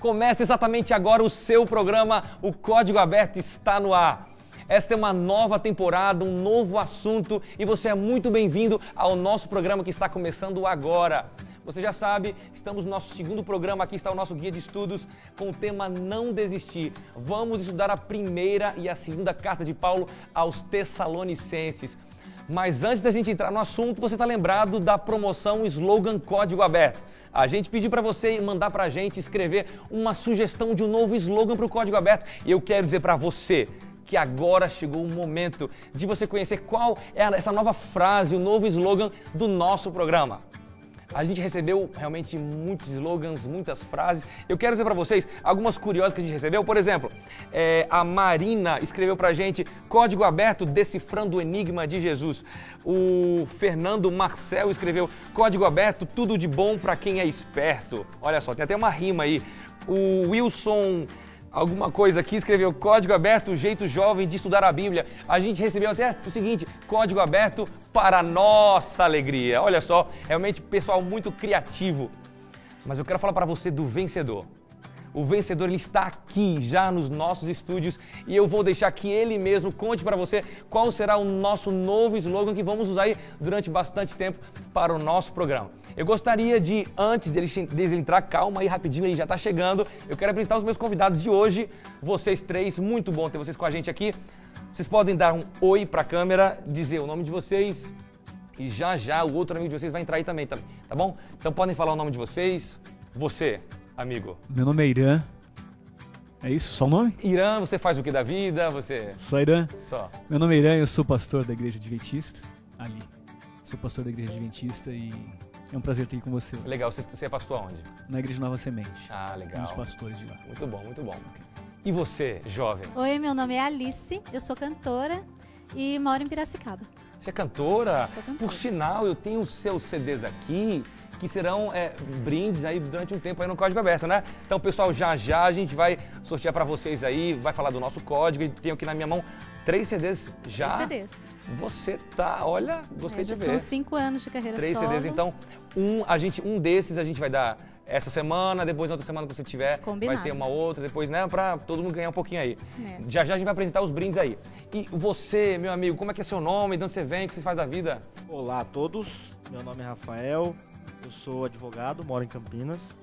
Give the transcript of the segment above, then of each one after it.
Começa exatamente agora o seu programa, o Código Aberto está no ar. Esta é uma nova temporada, um novo assunto e você é muito bem-vindo ao nosso programa que está começando agora. Você já sabe, estamos no nosso segundo programa, aqui está o nosso guia de estudos com o tema Não Desistir. Vamos estudar a primeira e a segunda carta de Paulo aos Tessalonicenses. Mas antes da gente entrar no assunto, você está lembrado da promoção Slogan Código Aberto. A gente pediu para você mandar para a gente escrever uma sugestão de um novo slogan para o Código Aberto. E eu quero dizer para você que agora chegou o momento de você conhecer qual é essa nova frase, o novo slogan do nosso programa. A gente recebeu realmente muitos slogans, muitas frases. Eu quero dizer para vocês algumas curiosas que a gente recebeu. Por exemplo, a Marina escreveu para a gente Código Aberto decifrando o enigma de Jesus. O Fernando Marcel escreveu Código Aberto, tudo de bom para quem é esperto. Olha só, tem até uma rima aí. O Wilson alguma coisa aqui escreveu Código Aberto, jeito jovem de estudar a Bíblia. A gente recebeu até o seguinte, Código Aberto para nossa alegria. Olha só, realmente pessoal muito criativo. Mas eu quero falar para você do vencedor. O vencedor ele está aqui já nos nossos estúdios e eu vou deixar que ele mesmo conte para você qual será o nosso novo slogan que vamos usar aí durante bastante tempo para o nosso programa. Eu gostaria de, antes dele entrar, calma aí rapidinho, ele já está chegando, eu quero apresentar os meus convidados de hoje, vocês três, muito bom ter vocês com a gente aqui. Vocês podem dar um oi para a câmera, dizer o nome de vocês e já o outro amigo de vocês vai entrar aí também, tá bom? Então podem falar o nome de vocês, você. Amigo. Meu nome é Irã. É isso? Só o nome? Irã, você faz o que da vida? Você... Só Irã? Só. Meu nome é Irã, eu sou pastor da Igreja Adventista. Ali. Sou pastor da Igreja Adventista e é um prazer ter aqui com você. Legal, você é pastor aonde? Na Igreja Nova Semente. Ah, legal. Um dos pastores de lá. Muito bom, muito bom. E você, jovem? Oi, meu nome é Alice, eu sou cantora e moro em Piracicaba. Você é cantora? Sou cantora. Por sinal, eu tenho os seus CDs aqui, que serão brindes aí durante um tempo aí no Código Aberto, né? Então, pessoal, já a gente vai sortear para vocês aí, vai falar do nosso código. E tenho aqui na minha mão 3 CDs já. 3 CDs. Você tá, olha, gostei de ver. São 5 anos de carreira 3 solo. CDs, então, um desses a gente vai dar essa semana, depois na outra semana que você tiver, Combinado. vai ter uma outra, depois, né, pra todo mundo ganhar um pouquinho aí. É. Já a gente vai apresentar os brindes aí. E você, meu amigo, como é que é seu nome, de onde você vem, o que você faz da vida? Olá a todos, meu nome é Rafael, eu sou advogado, moro em Campinas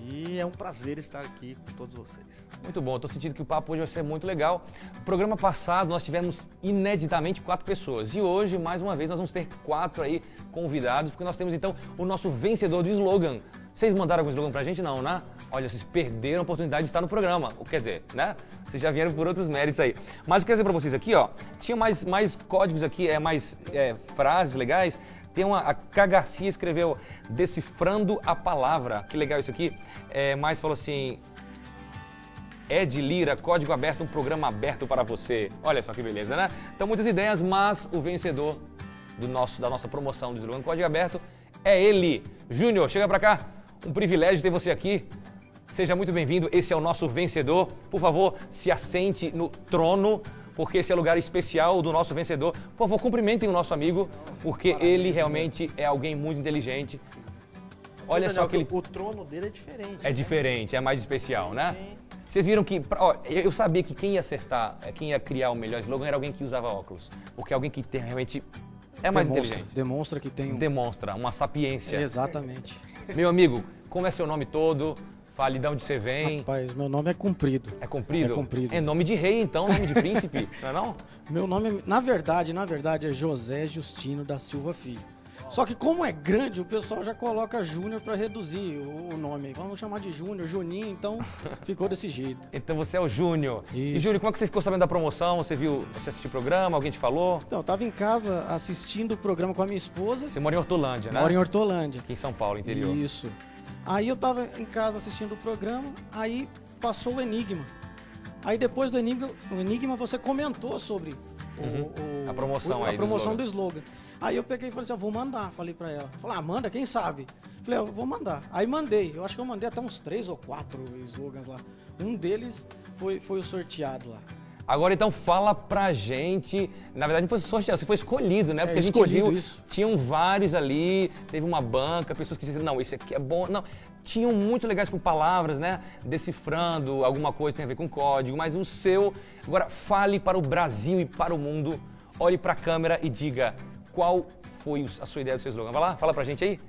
e é um prazer estar aqui com todos vocês. Muito bom, eu tô sentindo que o papo hoje vai ser muito legal. No programa passado nós tivemos ineditamente 4 pessoas e hoje, mais uma vez, nós vamos ter 4 aí convidados, porque nós temos então o nosso vencedor do slogan. Vocês mandaram algum slogan pra gente? Não, né? Olha, vocês perderam a oportunidade de estar no programa. Quer dizer, né? Vocês já vieram por outros méritos aí. Mas eu quero dizer pra vocês aqui, ó, tinha mais códigos aqui, mais frases legais. Tem a K. Garcia escreveu Decifrando a Palavra. Que legal isso aqui. Mas falou assim, Ed Lira, Código Aberto, um programa aberto para você. Olha só que beleza, né? Então muitas ideias, mas o vencedor da nossa promoção do slogan Código Aberto é ele. Júnior, chega pra cá. Um privilégio ter você aqui. Seja muito bem-vindo. Esse é o nosso vencedor. Por favor, se assente no trono, porque esse é o lugar especial do nosso vencedor. Por favor, cumprimentem o nosso amigo, porque ele realmente é alguém muito inteligente. Olha só que ele... O trono dele é diferente. É diferente, é mais especial, né? Vocês viram que... eu sabia que quem ia acertar, quem ia criar o melhor slogan era alguém que usava óculos. Porque alguém que tem realmente... É mais inteligente. Demonstra que tem Demonstra uma sapiência. Exatamente. Meu amigo, como é seu nome todo? Fale de onde você vem. Rapaz, meu nome é comprido. É comprido? É comprido. É nome de rei, então, nome de príncipe, não é não? Meu nome, na verdade, é José Justino da Silva Filho. Só que como é grande, o pessoal já coloca Júnior para reduzir o nome. Vamos chamar de Júnior, Juninho, então ficou desse jeito. Então você é o Júnior. E Isso. Júnior, como é que você ficou sabendo da promoção? Você assistiu o programa? Alguém te falou? Então, eu tava em casa assistindo o programa com a minha esposa. Você mora em Hortolândia, né? Moro em Hortolândia. Aqui em São Paulo, interior. Isso. Aí eu tava em casa assistindo o programa, aí passou o Enigma. Aí depois do Enigma você comentou sobre A promoção aí a promoção do slogan. Aí eu peguei e falei assim, vou mandar, falei pra ela. Falei, manda, quem sabe? Falei, eu vou mandar. Aí mandei, eu acho que eu mandei até uns 3 ou 4 slogans lá. Um deles foi o sorteado lá. Agora então fala pra gente, na verdade não foi sorteado, você foi escolhido, né? Porque a gente escolhido viu, isso. tinham vários ali, teve uma banca, pessoas que diziam, não, esse aqui é bom, não. Tinham muito legais com palavras, né? Decifrando alguma coisa que tem a ver com código, mas o seu, agora fale para o Brasil e para o mundo, olhe pra câmera e diga qual foi a sua ideia do seu slogan. Vai lá, fala pra gente aí.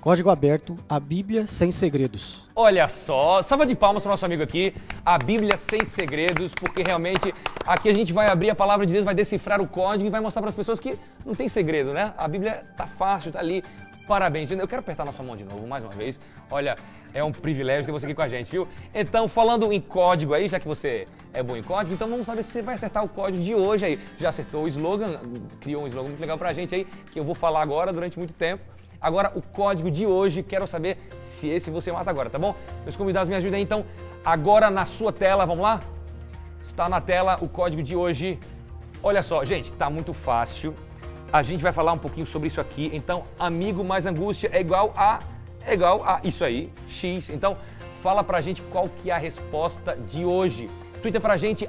Código aberto, a Bíblia sem segredos. Olha só, salva de palmas para o nosso amigo aqui, a Bíblia sem segredos, porque realmente aqui a gente vai abrir a palavra de Deus, vai decifrar o código e vai mostrar para as pessoas que não tem segredo, né? A Bíblia tá fácil, tá ali. Parabéns. Eu quero apertar nossa mão de novo, mais uma vez. Olha, é um privilégio ter você aqui com a gente, viu? Então, falando em código aí, já que você é bom em código, então vamos saber se você vai acertar o código de hoje aí. Já acertou o slogan, criou um slogan muito legal pra gente aí, que eu vou falar agora durante muito tempo. Agora, o código de hoje, quero saber se esse você mata agora, tá bom? Meus convidados me ajudem aí, então, agora na sua tela, vamos lá? Está na tela o código de hoje. Olha só, gente, tá muito fácil. A gente vai falar um pouquinho sobre isso aqui. Então, amigo mais angústia é igual a isso aí, X. Então, fala pra gente qual que é a resposta de hoje. Twitter pra gente,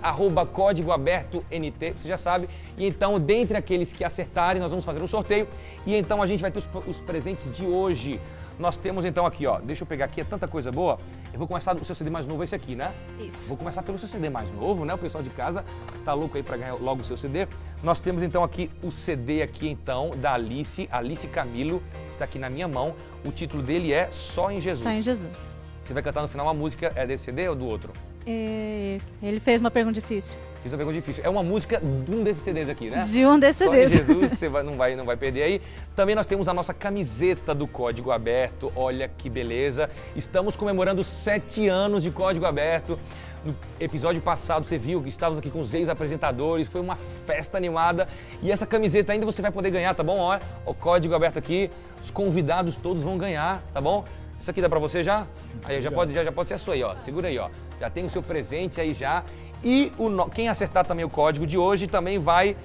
@códigoabertoNT, você já sabe. E então, dentre aqueles que acertarem, nós vamos fazer um sorteio. E então a gente vai ter os presentes de hoje. Nós temos então aqui, ó, deixa eu pegar aqui, é tanta coisa boa. Eu vou começar do seu CD mais novo, esse aqui, né? Isso. Vou começar pelo seu CD mais novo, né? O pessoal de casa tá louco aí pra ganhar logo o seu CD. Nós temos então aqui o CD aqui então, da Alice Camilo, está aqui na minha mão. O título dele é Só em Jesus. Só em Jesus. Você vai cantar no final uma música, é desse CD ou do outro? Ele fez uma pergunta difícil. Fiz uma pergunta difícil. É uma música de um desses CDs aqui, né? De um desses Só em CDs. Jesus, você não vai perder aí. Também nós temos a nossa camiseta do Código Aberto. Olha que beleza. Estamos comemorando 7 anos de Código Aberto. No episódio passado você viu que estávamos aqui com os ex-apresentadores. Foi uma festa animada. E essa camiseta ainda você vai poder ganhar, tá bom? Olha, o Código Aberto aqui. Os convidados todos vão ganhar, tá bom? Isso aqui dá pra você já? Aí já pode ser a sua aí, ó. Segura aí, ó. Já tem o seu presente aí já. E quem acertar também o código de hoje também vai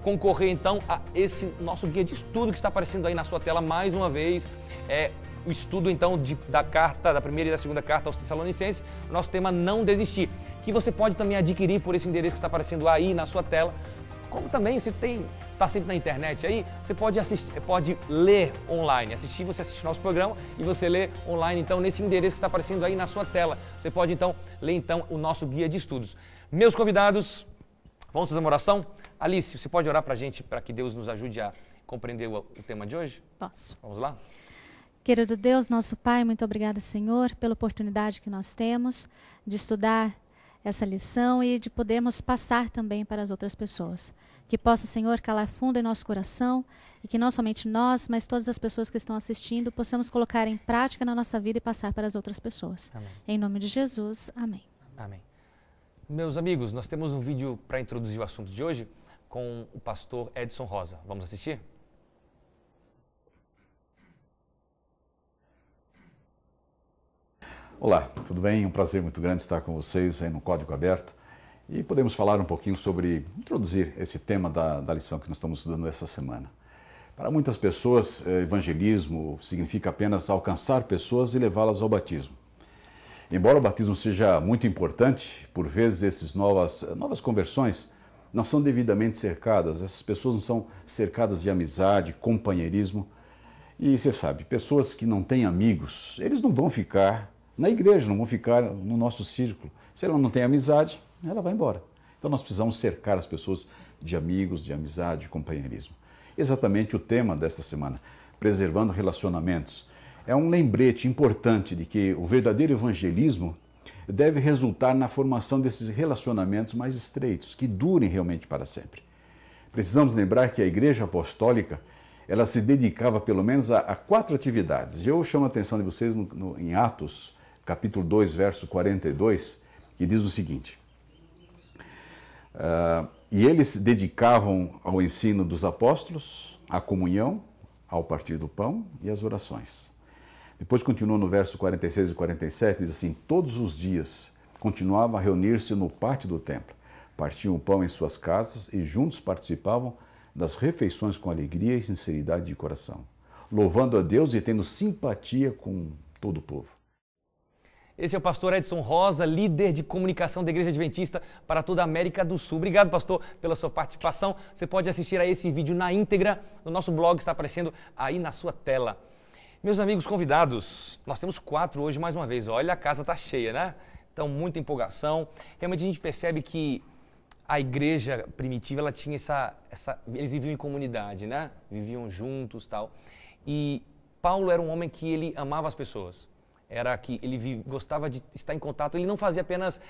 concorrer então a esse nosso guia de estudo que está aparecendo aí na sua tela mais uma vez. É o estudo então da primeira e da segunda carta aos Tessalonicenses. Nosso tema Não Desistir, que você pode também adquirir por esse endereço que está aparecendo aí na sua tela. Como também você está sempre na internet aí, você pode assistir, pode ler online, você assiste nosso programa e você lê online então nesse endereço que está aparecendo aí na sua tela. Você pode então ler então o nosso guia de estudos. Meus convidados, vamos fazer uma oração? Alice, você pode orar para a gente, para que Deus nos ajude a compreender o tema de hoje? Posso. Vamos lá? Querido Deus, nosso Pai, muito obrigada, Senhor, pela oportunidade que nós temos de estudar essa lição e de podermos passar também para as outras pessoas. Que possa, Senhor, calar fundo em nosso coração e que não somente nós, mas todas as pessoas que estão assistindo possamos colocar em prática na nossa vida e passar para as outras pessoas. Amém. Em nome de Jesus, amém. Amém. Meus amigos, nós temos um vídeo para introduzir o assunto de hoje com o pastor Edson Rosa. Vamos assistir? Olá, tudo bem? Um prazer muito grande estar com vocês aí no Código Aberto e podemos falar um pouquinho sobre, introduzir esse tema da lição que nós estamos estudando essa semana. Para muitas pessoas, evangelismo significa apenas alcançar pessoas e levá-las ao batismo. Embora o batismo seja muito importante, por vezes essas novas conversões não são devidamente cercadas, essas pessoas não são cercadas de amizade, companheirismo. E você sabe, pessoas que não têm amigos, eles não vão ficar na igreja, não vão ficar no nosso círculo. Se ela não tem amizade, ela vai embora. Então nós precisamos cercar as pessoas de amigos, de amizade, de companheirismo. Exatamente o tema desta semana, preservando relacionamentos. É um lembrete importante de que o verdadeiro evangelismo deve resultar na formação desses relacionamentos mais estreitos, que durem realmente para sempre. Precisamos lembrar que a Igreja Apostólica, ela se dedicava pelo menos a 4 atividades. Eu chamo a atenção de vocês em Atos, capítulo 2, verso 42, que diz o seguinte: e eles se dedicavam ao ensino dos apóstolos, à comunhão, ao partir do pão e às orações. Depois continua no verso 46 e 47, diz assim: todos os dias continuavam a reunir-se no pátio do templo, partiam o pão em suas casas e juntos participavam das refeições com alegria e sinceridade de coração, louvando a Deus e tendo simpatia com todo o povo. Esse é o pastor Edson Rosa, líder de comunicação da Igreja Adventista para toda a América do Sul. Obrigado, pastor, pela sua participação. Você pode assistir a esse vídeo na íntegra no nosso blog, está aparecendo aí na sua tela. Meus amigos convidados, nós temos 4 hoje mais uma vez. Olha, a casa está cheia, né? Então, muita empolgação. Realmente a gente percebe que a igreja primitiva, ela tinha eles viviam em comunidade, né? Viviam juntos, tal. E Paulo era um homem que ele amava as pessoas. Era que ele gostava de estar em contato. Ele não fazia apenas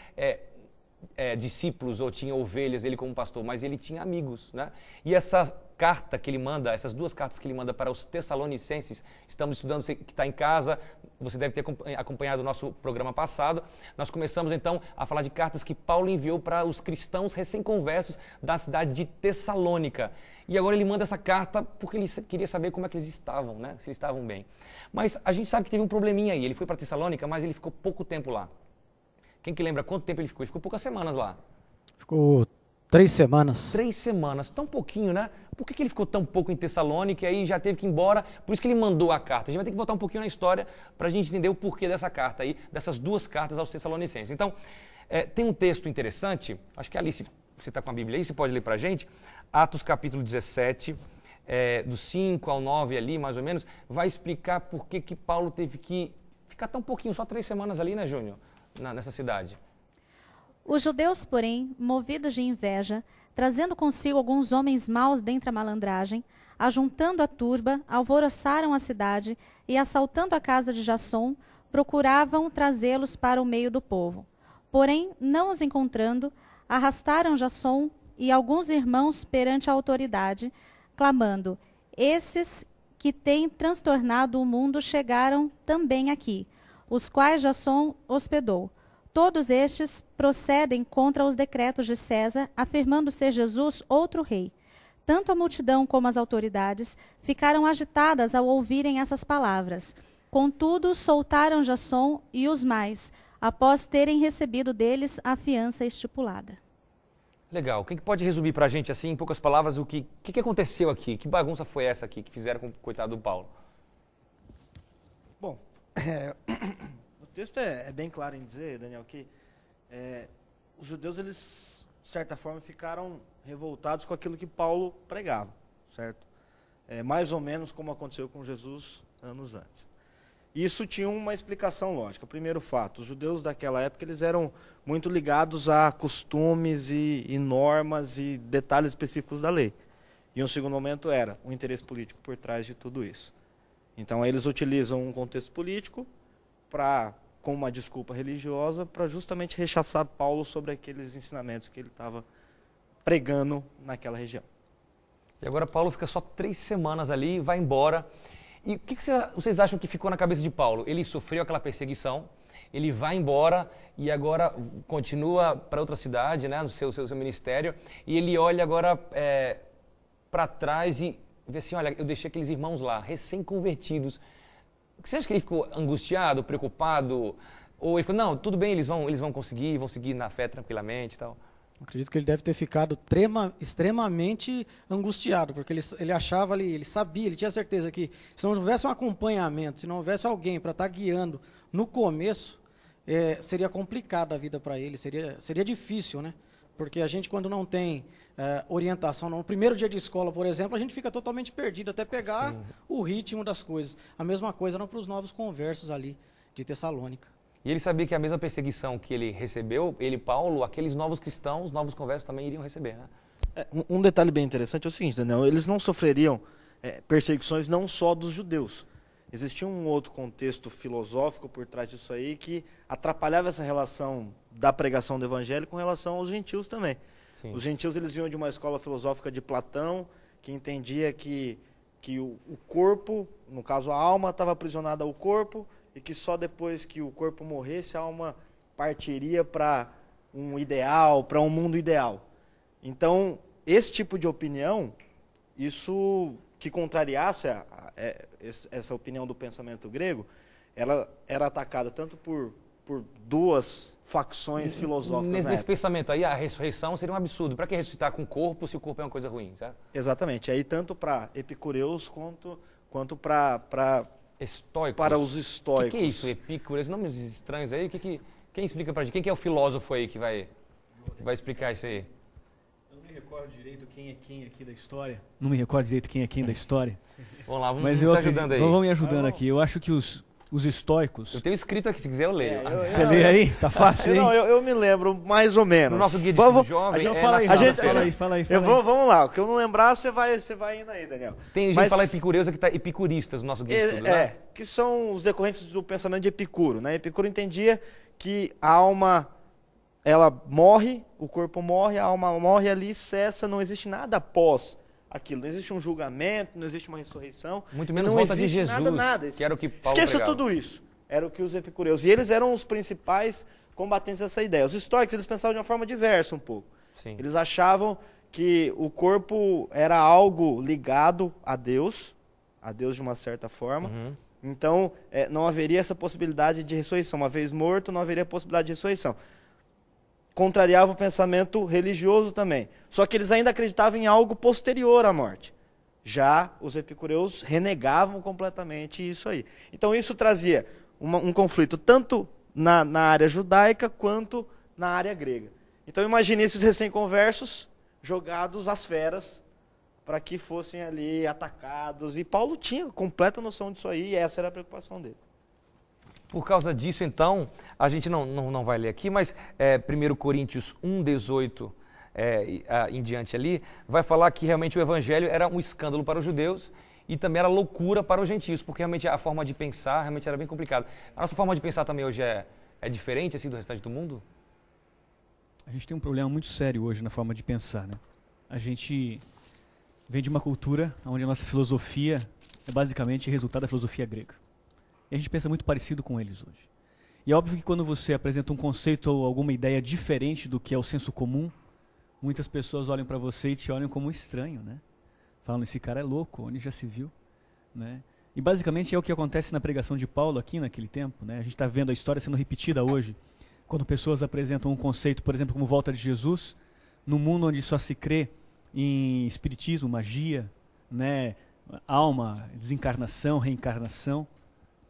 discípulos ou tinha ovelhas, ele como pastor, mas ele tinha amigos, né? E essa carta que ele manda, essas 2 cartas que ele manda para os Tessalonicenses, estamos estudando, você que está em casa, você deve ter acompanhado o nosso programa passado. Nós começamos então a falar de cartas que Paulo enviou para os cristãos recém-conversos da cidade de Tessalônica. E agora ele manda essa carta porque ele queria saber como é que eles estavam, né? Se eles estavam bem. Mas a gente sabe que teve um probleminha aí. Ele foi para Tessalônica, mas ele ficou pouco tempo lá. Quem que lembra quanto tempo ele ficou? Ele ficou poucas semanas lá. Ficou 3 semanas. 3 semanas, tão pouquinho, né? Por que ele ficou tão pouco em Tessalônica e aí já teve que ir embora? Por isso que ele mandou a carta. A gente vai ter que voltar um pouquinho na história para a gente entender o porquê dessa carta aí, dessas 2 cartas aos Tessalonicenses. Então, tem um texto interessante, acho que Alice, você está com a Bíblia aí, você pode ler para a gente. Atos capítulo 17, do 5 ao 9 ali, mais ou menos, vai explicar por que Paulo teve que ficar tão pouquinho, só 3 semanas ali, né, Júnior? Nessa cidade. Os judeus, porém, movidos de inveja, trazendo consigo alguns homens maus dentre a malandragem, ajuntando a turba, alvoroçaram a cidade e, assaltando a casa de Jasson, procuravam trazê-los para o meio do povo. Porém, não os encontrando, arrastaram Jasson e alguns irmãos perante a autoridade, clamando: esses que têm transtornado o mundo chegaram também aqui, os quais Jasson hospedou. Todos estes procedem contra os decretos de César, afirmando ser Jesus outro rei. Tanto a multidão como as autoridades ficaram agitadas ao ouvirem essas palavras. Contudo, soltaram Jasson e os mais, após terem recebido deles a fiança estipulada. Legal. Quem que pode resumir para a gente, assim, em poucas palavras, o que aconteceu aqui? Que bagunça foi essa aqui que fizeram com o coitado do Paulo? Bom, o texto é bem claro em dizer, Daniel, que os judeus, eles, de certa forma, ficaram revoltados com aquilo que Paulo pregava, certo? Mais ou menos como aconteceu com Jesus anos antes. Isso tinha uma explicação lógica. Primeiro fato, os judeus daquela época, eles eram muito ligados a costumes e normas e detalhes específicos da lei. E um segundo momento era o interesse político por trás de tudo isso. Então, eles utilizam um contexto político com uma desculpa religiosa para justamente rechaçar Paulo sobre aqueles ensinamentos que ele estava pregando naquela região. E agora Paulo fica só 3 semanas ali, vai embora. E o que vocês acham que ficou na cabeça de Paulo? Ele sofreu aquela perseguição, ele vai embora e agora continua para outra cidade, né, no seu ministério, e ele olha agora para trás e vê assim, olha, eu deixei aqueles irmãos lá, recém-convertidos. Você acha que ele ficou angustiado, preocupado? Ou ele falou, não, tudo bem, eles vão conseguir, vão seguir na fé tranquilamente e tal? Acredito que ele deve ter ficado extremamente angustiado, porque ele achava ali, ele sabia, ele tinha certeza que se não houvesse um acompanhamento, se não houvesse alguém para estar guiando no começo, seria complicada a vida para ele, seria difícil, né? Porque a gente, quando não tem orientação, no primeiro dia de escola, por exemplo, a gente fica totalmente perdido até pegar o ritmo das coisas. A mesma coisa não para os novos conversos ali de Tessalônica. E ele sabia que a mesma perseguição que ele recebeu, Paulo, aqueles novos cristãos, novos conversos também iriam receber, né? Um detalhe bem interessante é o seguinte, Daniel, eles não sofreriam perseguições não só dos judeus. Existia um outro contexto filosófico por trás disso aí que atrapalhava essa relação da pregação do evangelho com relação aos gentios também. Sim. Os gentios, eles vinham de uma escola filosófica de Platão, que entendia que o corpo, no caso a alma, estava aprisionada ao corpo, e que só depois que o corpo morresse, a alma partiria para um ideal, para um mundo ideal. Então, esse tipo de opinião, isso que contrariasse essa opinião do pensamento grego, ela era atacada tanto por 2 facções filosóficas. Nesse pensamento aí, a ressurreição seria um absurdo. Para que ressuscitar com o corpo se o corpo é uma coisa ruim, certo? Exatamente. Aí tanto para epicureus quanto para Estoicos. para os estoicos. O que é isso? Epicuro? Esses nomes estranhos aí? Quem explica pra gente? Quem que é o filósofo aí que vai explicar isso aí? Eu não me recordo direito quem é quem aqui da história. Não me recordo direito quem é quem da história. Vamos lá, Mas vamos se ajudando aí. Vamos me ajudando aqui. Eu acho que os estoicos... Eu tenho escrito aqui, se quiser eu leio. Você lê aí? Tá fácil, hein? Não, eu me lembro mais ou menos. No nosso guia de estudo jovem... Fala aí. Vamos lá, o que eu não lembrar, você vai indo aí, Daniel. Tem gente que fala epicureusa que tá epicuristas no nosso guia de estudo, né? Que são os decorrentes do pensamento de Epicuro, né? Epicuro entendia que a alma, ela morre, o corpo morre, a alma morre ali, cessa, não existe nada após aquilo. Não existe um julgamento, não existe uma ressurreição. Muito menos não volta de existe Jesus, nada. que era o que Paulo Esqueça pregava. tudo isso. Era o que os epicureus. E eles eram os principais combatentes dessa ideia. Os estoicos, eles pensavam de uma forma diversa um pouco. Sim. Eles achavam que o corpo era algo ligado a Deus de uma certa forma. Uhum. Então, não haveria essa possibilidade de ressurreição. Uma vez morto, não haveria possibilidade de ressurreição. Contrariava o pensamento religioso também. Só que eles ainda acreditavam em algo posterior à morte. Já os epicureus renegavam completamente isso aí. Então, isso trazia um conflito tanto na área judaica quanto na área grega. Então, imagine esses recém-conversos jogados às feras para que fossem ali atacados. E Paulo tinha completa noção disso aí, e essa era a preocupação dele. Por causa disso, então, a gente não vai ler aqui, mas 1 Coríntios 1:18 em diante ali, vai falar que realmente o evangelho era um escândalo para os judeus e também era loucura para os gentios, porque realmente a forma de pensar realmente era bem complicada. A nossa forma de pensar também hoje é diferente assim do restante do mundo? A gente tem um problema muito sério hoje na forma de pensar, né? A gente vem de uma cultura onde a nossa filosofia é basicamente resultado da filosofia grega. E a gente pensa muito parecido com eles hoje. E é óbvio que quando você apresenta um conceito ou alguma ideia diferente do que é o senso comum, muitas pessoas olham para você e te olham como estranho, né? Falam, esse cara é louco, onde já se viu, né? E basicamente é o que acontece na pregação de Paulo aqui naquele tempo, né? A gente está vendo a história sendo repetida hoje, quando pessoas apresentam um conceito, por exemplo, como volta de Jesus, num mundo onde só se crê em espiritismo, magia, né? Alma, desencarnação, reencarnação.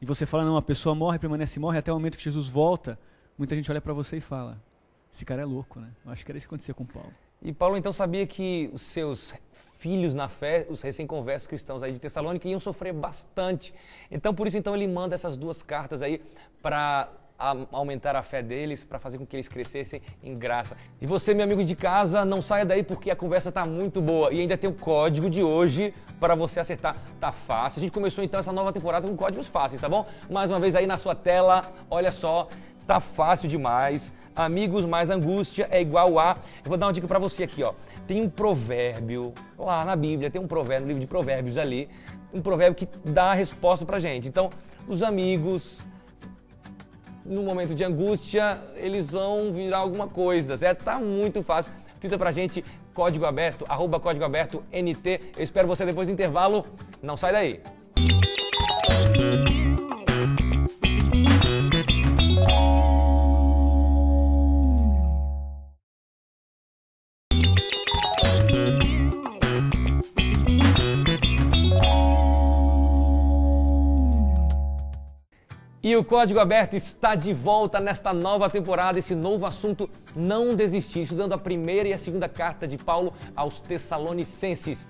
E você fala, não, a pessoa morre, permanece morre até o momento que Jesus volta. Muita gente olha para você e fala, esse cara é louco, né? Eu acho que era isso que acontecia com Paulo. E Paulo então sabia que os seus filhos na fé, os recém-conversos cristãos aí de Tessalônica, iam sofrer bastante. Então, por isso, então, ele manda essas duas cartas aí para aumentar a fé deles, para fazer com que eles crescessem em graça. E você, meu amigo de casa, não saia daí porque a conversa está muito boa. E ainda tem o código de hoje para você acertar. Tá fácil. A gente começou então essa nova temporada com códigos fáceis, tá bom? Mais uma vez aí na sua tela, olha só, tá fácil demais. Amigos mais angústia é igual a... Eu vou dar uma dica para você aqui, ó. Tem um provérbio lá na Bíblia, tem um provérbio, no livro de provérbios ali, um provérbio que dá a resposta pra gente. Então, os amigos... no momento de angústia, eles vão virar alguma coisa, certo? Tá muito fácil. Twitta pra gente, código aberto, @código aberto NT. Eu espero você depois do intervalo. Não sai daí. E o Código Aberto está de volta nesta nova temporada, esse novo assunto, não desistir, estudando a primeira e a segunda carta de Paulo aos Tessalonicenses.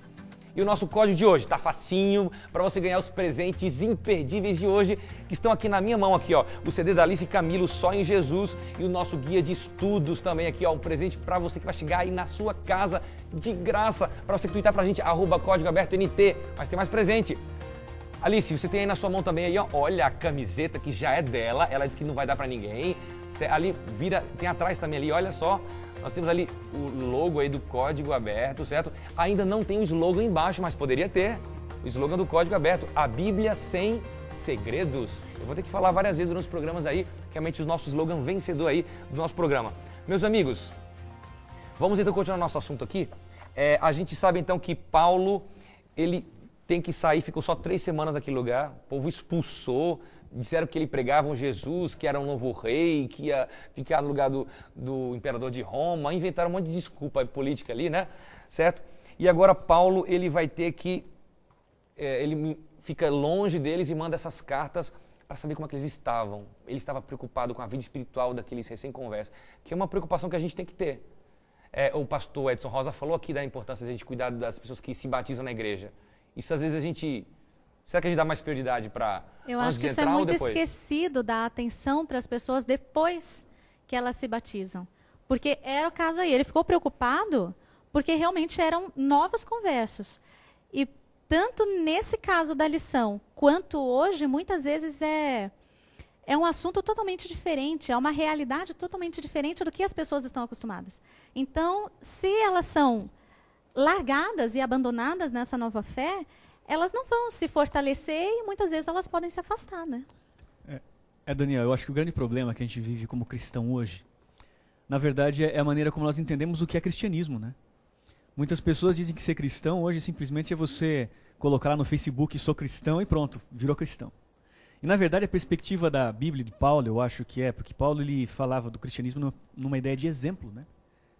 E o nosso código de hoje tá facinho para você ganhar os presentes imperdíveis de hoje, que estão aqui na minha mão aqui, ó. O CD da Alice e Camilo, Só em Jesus, e o nosso guia de estudos também aqui, ó. Um presente para você que vai chegar aí na sua casa de graça, para você twittar pra gente, @código aberto NT. Mas tem mais presente. Alice, você tem aí na sua mão também aí, ó, olha a camiseta que já é dela, ela disse que não vai dar pra ninguém. Ali, vira, tem atrás também ali, olha só, nós temos ali o logo aí do Código Aberto, certo? Ainda não tem o slogan embaixo, mas poderia ter o slogan do Código Aberto, a Bíblia sem segredos. Eu vou ter que falar várias vezes nos programas aí, realmente o nosso slogan vencedor aí do nosso programa. Meus amigos, vamos então continuar nosso assunto aqui. A gente sabe então que Paulo, ele tem que sair, ficou só 3 semanas naquele lugar, o povo expulsou, disseram que ele pregava um Jesus, que era um novo rei, que ia ficar no lugar do imperador de Roma, inventaram um monte de desculpa política ali, né? Certo? E agora Paulo, ele vai ter que, ele fica longe deles e manda essas cartas para saber como é que eles estavam. Ele estava preocupado com a vida espiritual daqueles recém-conversos, que é uma preocupação que a gente tem que ter. O pastor Edson Rosa falou aqui da importância de a gente cuidar das pessoas que se batizam na igreja. Isso às vezes a gente... Será que a gente dá mais prioridade para Eu acho que isso é muito esquecido da atenção para as pessoas depois que elas se batizam. Porque era o caso aí. Ele ficou preocupado porque realmente eram novos conversos. E tanto nesse caso da lição, quanto hoje, muitas vezes é um assunto totalmente diferente, é uma realidade totalmente diferente do que as pessoas estão acostumadas. Então, se elas são largadas e abandonadas nessa nova fé, elas não vão se fortalecer e muitas vezes elas podem se afastar, né? Daniel, eu acho que o grande problema que a gente vive como cristão hoje, na verdade, é a maneira como nós entendemos o que é cristianismo, né? Muitas pessoas dizem que ser cristão hoje simplesmente é você colocar lá no Facebook "sou cristão" e pronto, virou cristão. E na verdade a perspectiva da Bíblia de Paulo, eu acho que porque Paulo ele falava do cristianismo numa ideia de exemplo, né?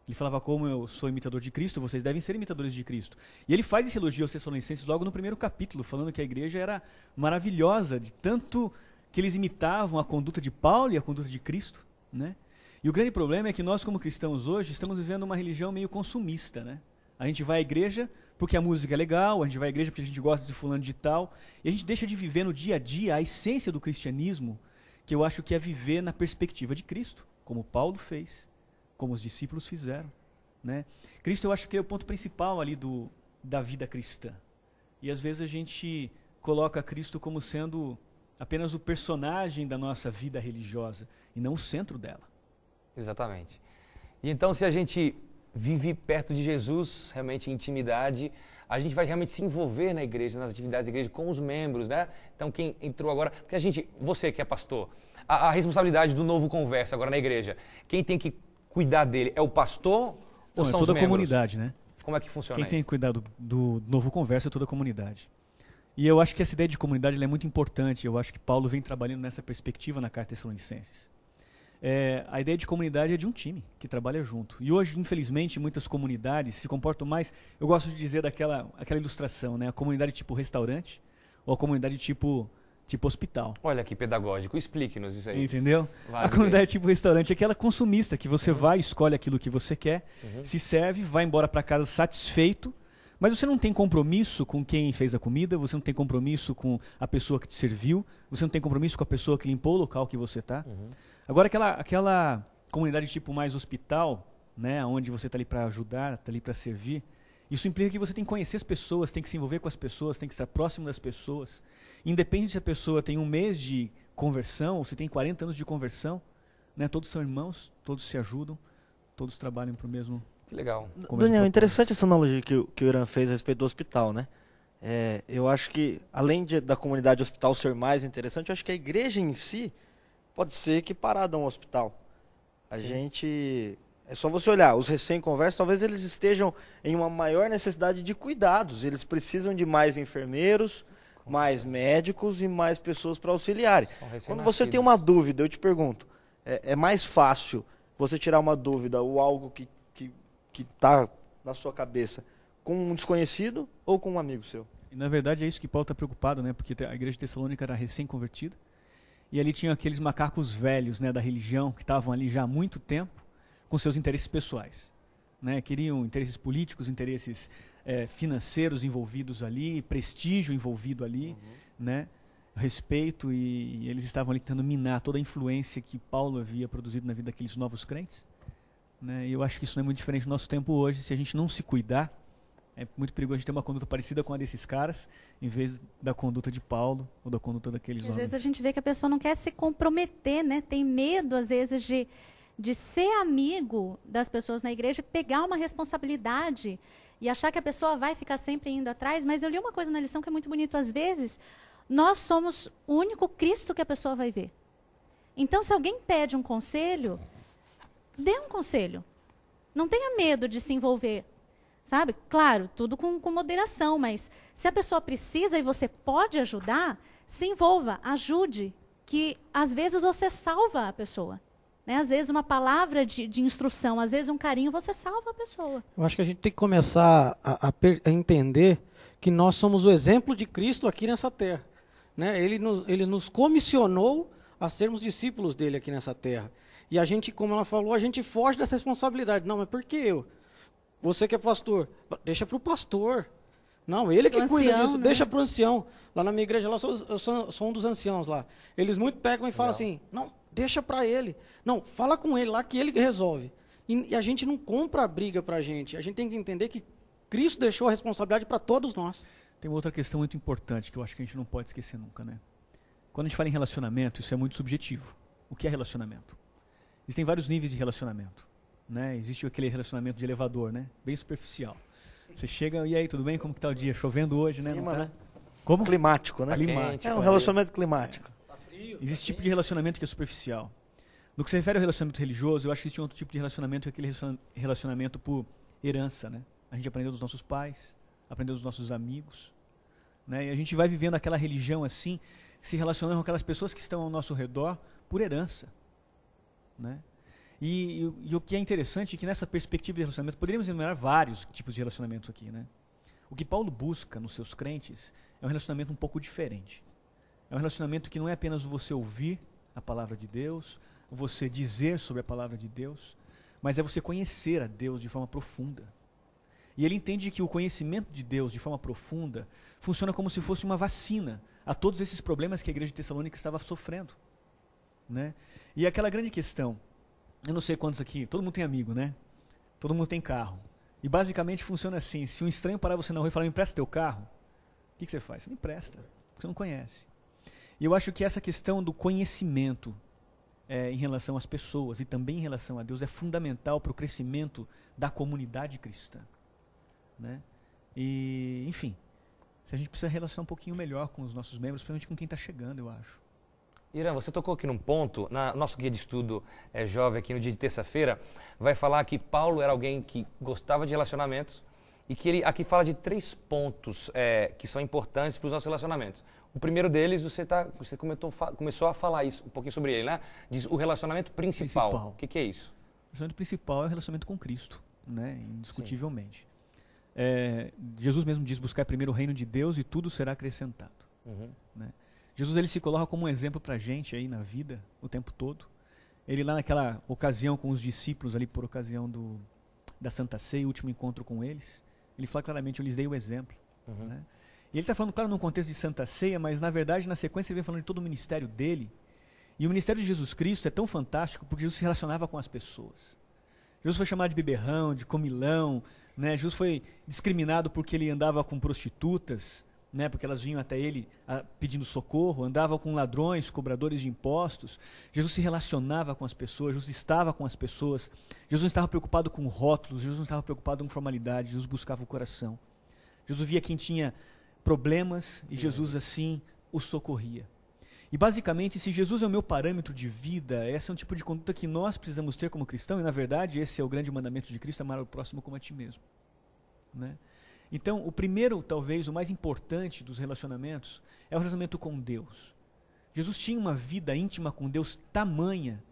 Ele falava: como eu sou imitador de Cristo, vocês devem ser imitadores de Cristo. E ele faz esse elogio aos Tessalonicenses logo no primeiro capítulo, falando que a igreja era maravilhosa, de tanto que eles imitavam a conduta de Paulo e a conduta de Cristo, né? E o grande problema é que nós, como cristãos hoje, estamos vivendo uma religião meio consumista, né? A gente vai à igreja porque a música é legal, a gente vai à igreja porque a gente gosta de fulano de tal, e a gente deixa de viver no dia a dia a essência do cristianismo, que eu acho que é viver na perspectiva de Cristo, como Paulo fez, como os discípulos fizeram, né? Cristo, eu acho que é o ponto principal ali da vida cristã. E às vezes a gente coloca Cristo como sendo apenas o personagem da nossa vida religiosa e não o centro dela. Exatamente. E então, se a gente vive perto de Jesus, realmente em intimidade, a gente vai realmente se envolver na igreja, nas atividades da igreja, com os membros, né? Então, quem entrou agora... Porque você que é pastor, a responsabilidade do novo converso agora na igreja, quem tem que cuidar dele é o pastor ou são toda os membros? A comunidade, né? Como é que funciona Quem aí? tem que cuidar do novo converso é toda a comunidade. E eu acho que essa ideia de comunidade ela é muito importante. Eu acho que Paulo vem trabalhando nessa perspectiva na Carta Tessalonicenses. A ideia de comunidade é de um time que trabalha junto. E hoje, infelizmente, muitas comunidades se comportam mais... Eu gosto de dizer aquela ilustração, né? A comunidade tipo restaurante ou a comunidade tipo hospital. Olha que pedagógico, explique-nos isso aí. Entendeu? A comunidade tipo restaurante é aquela consumista que você vai, escolhe aquilo que você quer, se serve, vai embora para casa satisfeito, mas você não tem compromisso com quem fez a comida, você não tem compromisso com a pessoa que te serviu, você não tem compromisso com a pessoa que limpou o local que você está. Agora, aquela comunidade tipo mais hospital, né, onde você está ali para ajudar, está ali para servir, isso implica que você tem que conhecer as pessoas, tem que se envolver com as pessoas, tem que estar próximo das pessoas. Independente se a pessoa tem 1 mês de conversão ou se tem 40 anos de conversão, né, todos são irmãos, todos se ajudam, todos trabalham para o mesmo... Que legal. Daniel, interessante essa analogia que o Irã fez a respeito do hospital, né? Eu acho que, além da comunidade hospital ser mais interessante, eu acho que a igreja em si pode ser equiparada a um hospital. É só você olhar, os recém-conversos, talvez eles estejam em uma maior necessidade de cuidados. Eles precisam de mais enfermeiros, mais médicos e mais pessoas para auxiliarem. Quando você tem uma dúvida, eu te pergunto, é mais fácil você tirar uma dúvida ou algo que está na sua cabeça com um desconhecido ou com um amigo seu? E, na verdade, é isso que Paulo está preocupado, né? Porque a igreja de Tessalônica era recém-convertida e ali tinha aqueles macacos velhos, né, da religião que estavam ali já há muito tempo com seus interesses pessoais, né? Queriam interesses políticos, interesses financeiros envolvidos ali, prestígio envolvido ali, né? Respeito, e eles estavam ali tentando minar toda a influência que Paulo havia produzido na vida daqueles novos crentes, né? E eu acho que isso não é muito diferente do nosso tempo hoje. Se a gente não se cuidar, é muito perigoso a gente ter uma conduta parecida com a desses caras, em vez da conduta de Paulo ou da conduta daqueles homens. Às vezes a gente vê que a pessoa não quer se comprometer, né? Tem medo, às vezes, de ser amigo das pessoas na igreja, pegar uma responsabilidade e achar que a pessoa vai ficar sempre indo atrás. Mas eu li uma coisa na lição que é muito bonito. Às vezes, nós somos o único Cristo que a pessoa vai ver. Então, se alguém pede um conselho, dê um conselho. Não tenha medo de se envolver, sabe? Claro, tudo com moderação, mas se a pessoa precisa e você pode ajudar, se envolva, ajude, que às vezes você salva a pessoa. Né? Às vezes uma palavra de instrução, às vezes um carinho, você salva a pessoa. Eu acho que a gente tem que começar a entender que nós somos o exemplo de Cristo aqui nessa terra. Né? Ele nos comissionou a sermos discípulos dele aqui nessa terra. E a gente, como ela falou, a gente foge dessa responsabilidade. Não, mas por que eu? Você que é pastor, deixa para o pastor. Não, ele que cuida disso, né? Deixa para o ancião. Lá na minha igreja, lá, eu sou um dos anciãos lá. Eles muito pegam e falam assim, não, deixa para ele. Não, fala com ele lá que ele resolve. E a gente não compra a briga para a gente. A gente tem que entender que Cristo deixou a responsabilidade para todos nós. Tem outra questão muito importante que eu acho que a gente não pode esquecer nunca, né? Quando a gente fala em relacionamento, isso é muito subjetivo. O que é relacionamento? Existem vários níveis de relacionamento, né? Existe aquele relacionamento de elevador, né? Bem superficial. Você chega, e aí, tudo bem? Como que tá o dia? Chovendo hoje, né? Clima, Não tá? né? Como? Climático, né? Climático. É um relacionamento climático. Tá frio. Existe tipo de relacionamento que é superficial. No que se refere ao relacionamento religioso, eu acho que existe um outro tipo de relacionamento, que é aquele relacionamento por herança, né? A gente aprendeu dos nossos pais, aprendeu dos nossos amigos, né? E a gente vai vivendo aquela religião assim, se relacionando com aquelas pessoas que estão ao nosso redor por herança, né? E o que é interessante é que nessa perspectiva de relacionamento, poderíamos enumerar vários tipos de relacionamentos aqui, né? O que Paulo busca nos seus crentes é um relacionamento um pouco diferente. É um relacionamento que não é apenas você ouvir a palavra de Deus, você dizer sobre a palavra de Deus, mas é você conhecer a Deus de forma profunda. E ele entende que o conhecimento de Deus de forma profunda funciona como se fosse uma vacina a todos esses problemas que a igreja de Tessalônica estava sofrendo, né? E aquela grande questão, eu não sei quantos aqui, todo mundo tem amigo, né? Todo mundo tem carro. E basicamente funciona assim, se um estranho parar você na rua e falar, me empresta teu carro, o que você faz? Você não empresta, porque você não conhece. E eu acho que essa questão do conhecimento em relação às pessoas e também em relação a Deus é fundamental para o crescimento da comunidade cristã, né? E, enfim, a gente precisa relacionar um pouquinho melhor com os nossos membros, principalmente com quem está chegando, eu acho. Irã, você tocou aqui num ponto, nosso guia de estudo jovem aqui no dia de terça-feira, vai falar que Paulo era alguém que gostava de relacionamentos e que ele aqui fala de 3 pontos que são importantes para os nossos relacionamentos. O primeiro deles, você começou a falar isso, um pouquinho sobre ele, né? Diz o relacionamento principal. O que é isso? O relacionamento principal é o relacionamento com Cristo, né? Indiscutivelmente. Jesus mesmo diz, buscar primeiro o reino de Deus e tudo será acrescentado. Né? Jesus ele se coloca como um exemplo para a gente aí na vida, o tempo todo. Ele lá naquela ocasião com os discípulos, ali por ocasião da Santa Ceia, o último encontro com eles, ele fala claramente, eu lhes dei o exemplo. Né? E ele está falando, claro, num contexto de Santa Ceia, mas na verdade, na sequência, ele vem falando de todo o ministério dele. E o ministério de Jesus Cristo é tão fantástico porque Jesus se relacionava com as pessoas. Jesus foi chamado de beberrão, de comilão, né? Jesus foi discriminado porque ele andava com prostitutas, né? Porque elas vinham até ele pedindo socorro, andava com ladrões, cobradores de impostos. Jesus se relacionava com as pessoas, Jesus estava com as pessoas. Jesus não estava preocupado com rótulos, Jesus não estava preocupado com formalidade, Jesus buscava o coração. Jesus via quem tinha problemas e Jesus assim o socorria. E basicamente, se Jesus é o meu parâmetro de vida, esse é um tipo de conduta que nós precisamos ter como cristão, e na verdade esse é o grande mandamento de Cristo, amar o próximo como a ti mesmo. Né? Então, o primeiro, talvez, o mais importante dos relacionamentos é o relacionamento com Deus. Jesus tinha uma vida íntima com Deus tamanha,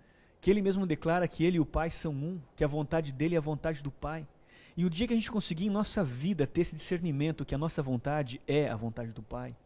que ele mesmo declara que ele e o Pai são um, que a vontade dele é a vontade do Pai. E o dia que a gente conseguir em nossa vida ter esse discernimento que a nossa vontade é a vontade do Pai,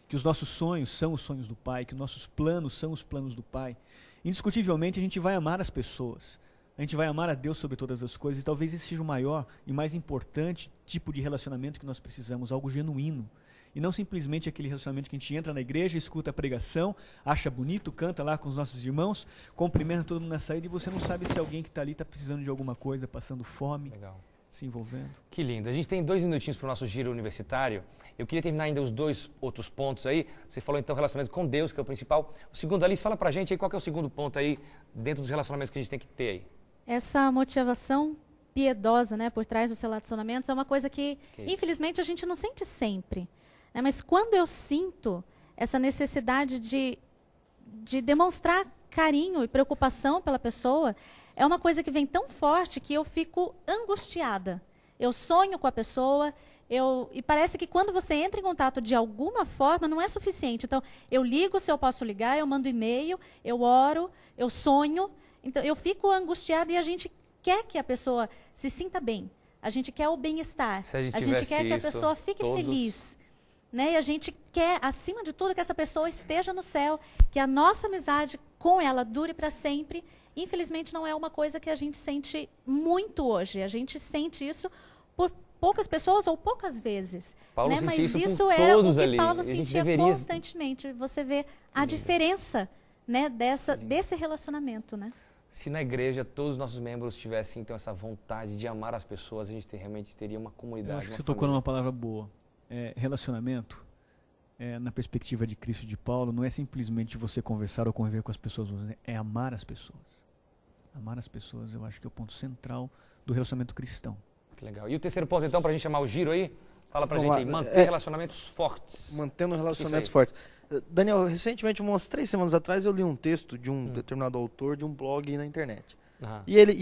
que os nossos sonhos são os sonhos do Pai, que os nossos planos são os planos do Pai, indiscutivelmente a gente vai amar as pessoas, a gente vai amar a Deus sobre todas as coisas, e talvez esse seja o maior e mais importante tipo de relacionamento que nós precisamos, algo genuíno, e não simplesmente aquele relacionamento que a gente entra na igreja, escuta a pregação, acha bonito, canta lá com os nossos irmãos, cumprimenta todo mundo na saída, e você não sabe se alguém que está ali está precisando de alguma coisa, passando fome. Legal. Se envolvendo. Que lindo. A gente tem 2 minutinhos para o nosso giro universitário. Eu queria terminar ainda os 2 outros pontos aí. Você falou então relacionamento com Deus, que é o principal. O segundo, Alice, fala pra gente aí qual que é o segundo ponto aí dentro dos relacionamentos que a gente tem que ter aí. Essa motivação piedosa, né, por trás dos relacionamentos é uma coisa que infelizmente, a gente não sente sempre. Né? Mas quando eu sinto essa necessidade de demonstrar carinho e preocupação pela pessoa, é uma coisa que vem tão forte que eu fico angustiada. Eu sonho com a pessoa, e parece que quando você entra em contato de alguma forma, não é suficiente. Então, eu ligo se eu posso ligar, eu mando e-mail, eu oro, eu sonho, Então, eu fico angustiada e a gente quer que a pessoa se sinta bem. A gente quer o bem-estar. Se a gente quer que a isso, pessoa fique feliz. Né? E a gente quer, acima de tudo, que essa pessoa esteja no céu, que a nossa amizade com ela dure para sempre. Infelizmente, não é uma coisa que a gente sente muito hoje. A gente sente isso por poucas pessoas ou poucas vezes. Paulo né? Mas isso é o que ali. Paulo sentia constantemente. Você vê a diferença, né, desse relacionamento. Né? Se na igreja todos os nossos membros tivessem então essa vontade de amar as pessoas, a gente realmente teria uma comunidade. Eu acho que você tocou numa palavra boa. Relacionamento, na perspectiva de Cristo e de Paulo, não é simplesmente você conversar ou conviver com as pessoas, é amar as pessoas. Amar as pessoas, eu acho que é o ponto central do relacionamento cristão. Que legal. E o terceiro ponto, então, para a gente chamar o giro aí? Fala pra gente aí, manter relacionamentos fortes. Mantendo relacionamentos fortes. Daniel, recentemente, umas 3 semanas atrás, eu li um texto de um determinado autor de um blog na internet. E ele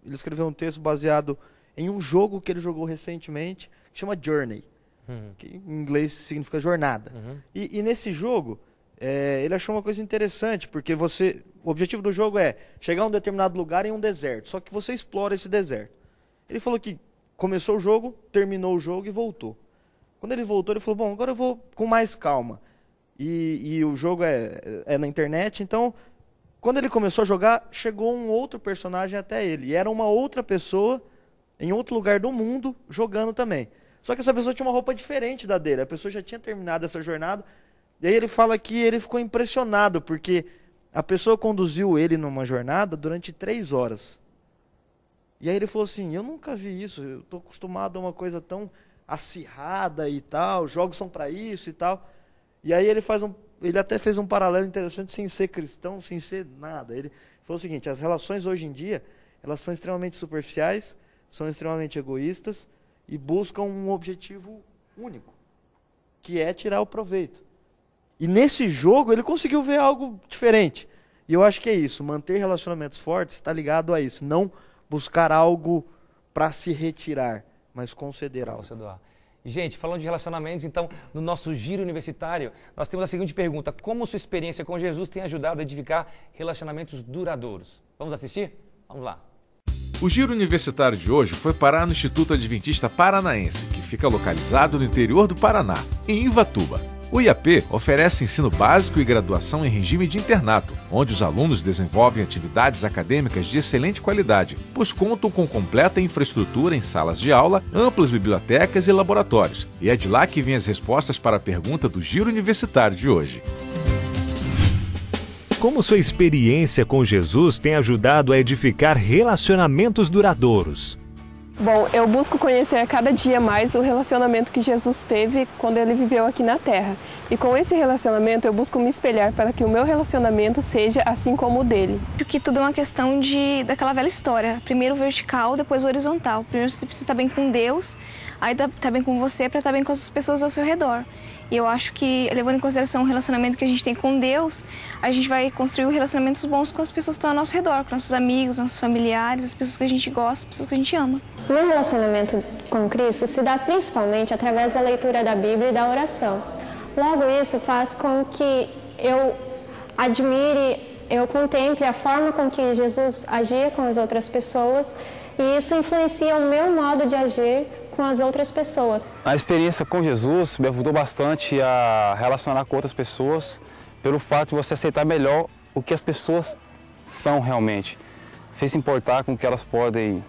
escreveu um texto baseado em um jogo que ele jogou recentemente, que chama Journey, que em inglês significa jornada. E nesse jogo, ele achou uma coisa interessante, porque o objetivo do jogo é chegar a um determinado lugar em um deserto, só que você explora esse deserto. Ele falou que começou o jogo, terminou o jogo e voltou. Quando ele voltou, ele falou, bom, agora eu vou com mais calma. E o jogo é na internet, então, quando ele começou a jogar, chegou um outro personagem até ele. E era uma outra pessoa, em outro lugar do mundo, jogando também. Só que essa pessoa tinha uma roupa diferente da dele. A pessoa já tinha terminado essa jornada. E aí ele fala que ele ficou impressionado, porque a pessoa conduziu ele numa jornada durante 3 horas. E aí ele falou assim, eu nunca vi isso, eu estou acostumado a uma coisa tão acirrada e tal, jogos são para isso e tal. E aí ele até fez um paralelo interessante, sem ser cristão, sem ser nada. Ele falou o seguinte, as relações hoje em dia, elas são extremamente superficiais, são extremamente egoístas e buscam um objetivo único, que é tirar o proveito. E nesse jogo ele conseguiu ver algo diferente. E eu acho que é isso, manter relacionamentos fortes está ligado a isso, não buscar algo para se retirar, mas conceder algo. Gente, falando de relacionamentos, então, no nosso giro universitário, nós temos a seguinte pergunta: como sua experiência com Jesus tem ajudado a edificar relacionamentos duradouros? Vamos assistir? Vamos lá. O giro universitário de hoje foi parar no Instituto Adventista Paranaense, que fica localizado no interior do Paraná, em Ivatuba. O IAP oferece ensino básico e graduação em regime de internato, onde os alunos desenvolvem atividades acadêmicas de excelente qualidade, pois contam com completa infraestrutura em salas de aula, amplas bibliotecas e laboratórios. E é de lá que vêm as respostas para a pergunta do giro universitário de hoje. Como sua experiência com Jesus tem ajudado a edificar relacionamentos duradouros? Bom, eu busco conhecer a cada dia mais o relacionamento que Jesus teve quando ele viveu aqui na Terra. E com esse relacionamento eu busco me espelhar para que o meu relacionamento seja assim como o dele. Porque tudo é uma questão daquela velha história. Primeiro o vertical, depois o horizontal. Primeiro você precisa estar bem com Deus, aí estar bem com você para estar bem com as pessoas ao seu redor. E eu acho que, levando em consideração o relacionamento que a gente tem com Deus, a gente vai construir relacionamentos bons com as pessoas que estão ao nosso redor, com nossos amigos, nossos familiares, as pessoas que a gente gosta, as pessoas que a gente ama. O meu relacionamento com Cristo se dá principalmente através da leitura da Bíblia e da oração. Logo, isso faz com que eu admire, eu contemple a forma com que Jesus agia com as outras pessoas, e isso influencia o meu modo de agir com as outras pessoas. A experiência com Jesus me ajudou bastante a relacionar com outras pessoas, pelo fato de você aceitar melhor o que as pessoas são realmente, sem se importar com o que elas podem,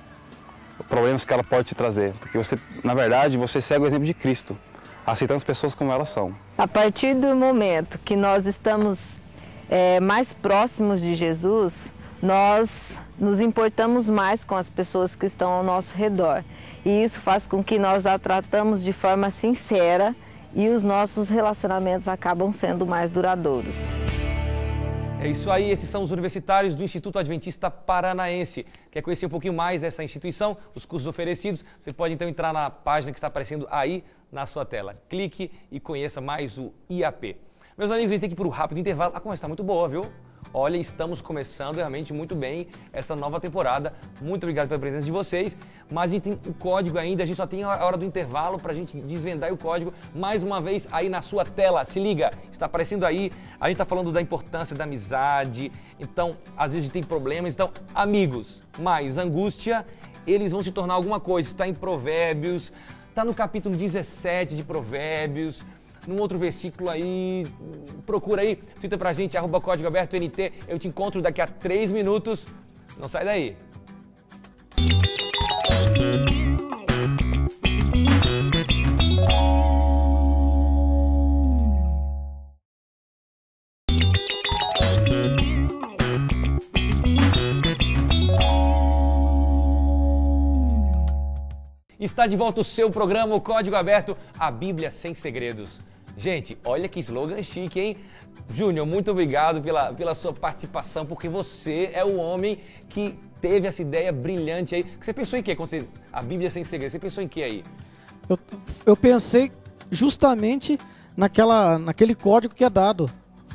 problemas que ela pode te trazer, porque você, na verdade, você segue o exemplo de Cristo, aceitando as pessoas como elas são. A partir do momento que nós estamos mais próximos de Jesus, nós nos importamos mais com as pessoas que estão ao nosso redor. E isso faz com que nós a tratamos de forma sincera e os nossos relacionamentos acabam sendo mais duradouros. É isso aí, esses são os universitários do Instituto Adventista Paranaense. Quer conhecer um pouquinho mais essa instituição, os cursos oferecidos? Você pode então entrar na página que está aparecendo aí na sua tela. Clique e conheça mais o IAP. Meus amigos, a gente tem que ir para o rápido intervalo. A conversa está muito boa, viu? Olha, estamos começando realmente muito bem essa nova temporada. Muito obrigado pela presença de vocês. Mas a gente tem o código ainda, a gente só tem a hora do intervalo para a gente desvendar o código. Mais uma vez aí na sua tela, se liga, está aparecendo aí. A gente está falando da importância da amizade. Então, às vezes a gente tem problemas. Então, amigos, mais angústia, eles vão se tornar alguma coisa. Está em Provérbios, está no capítulo 17 de Provérbios. Num outro versículo aí, procura aí, twitta pra gente, @códigoabertoNT. Eu te encontro daqui a 3 minutos. Não sai daí. Está de volta o seu programa, o Código Aberto, a Bíblia Sem Segredos. Gente, olha que slogan chique, hein? Júnior, muito obrigado pela sua participação, porque você é o homem que teve essa ideia brilhante aí. Você pensou em quê? Quando você, a Bíblia Sem Segredos, você pensou em quê aí? Eu pensei justamente naquele código que é dado